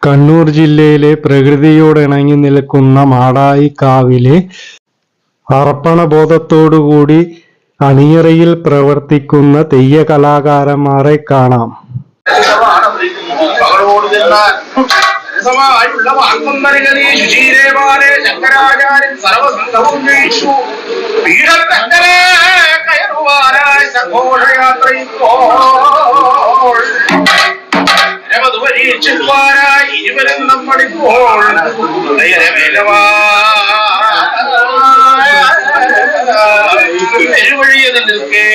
കണ്ണൂർ ജില്ലയിലെ പ്രകൃതിയോടിണങ്ങി നിൽക്കുന്ന മാടായിക്കാവിലെ അർപ്പണബോധത്തോടുകൂടി അണിയറയിൽ പ്രവർത്തിക്കുന്ന തെയ്യകലാകാരന്മാരെ കാണാം. ഇരുവരും നമ്മളിപ്പോൾ പെരുവഴിയിൽ നിൽക്കേ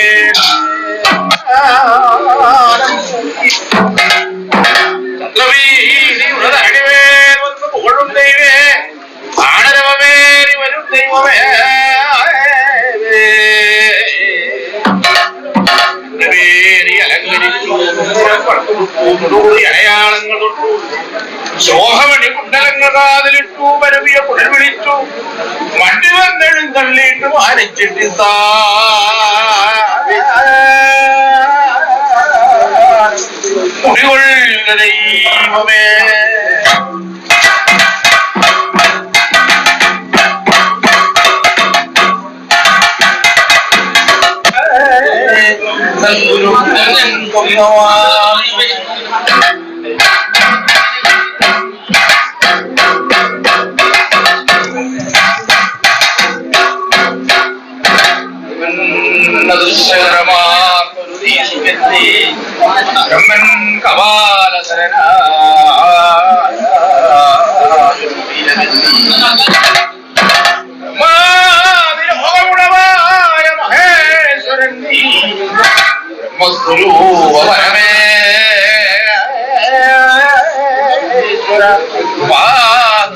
അടിവേർ വന്ന് പുകഴും ദൈവേ ആണരവമേറി വരും ദൈവമേ അടയാളങ്ങൾ തൊട്ടു ശോഭമണി കുണ്ടലങ്ങൾ കാതിലിട്ടു പരവിയ പുഴൽ വിളിച്ചു മണ്ടി വന്നെഴും തള്ളിയിട്ട് മാനിച്ചിട്ട് മുടികൊള്ള ദൈവമേ മഹേശ്വരൻ ബ്രഹ്മസ്വരൂപമേ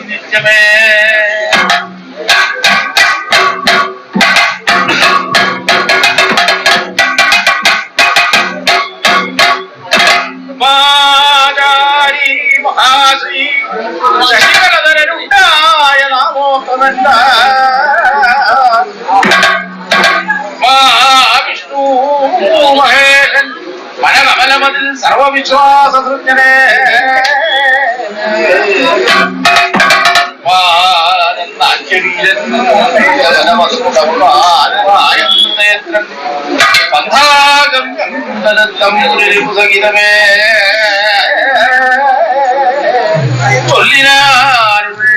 നിത്യമേ മഹാശ്രീ ശശികലധരനുണ്ടായ നാമോത്തമല്ല മഹാവിഷ്ണു മഹേശൻ മനകമലമതിൽ സർവവിശ്വാസസൃജ്ഞനെ സഹിതമേ ൊല്ലിനാരുള്ള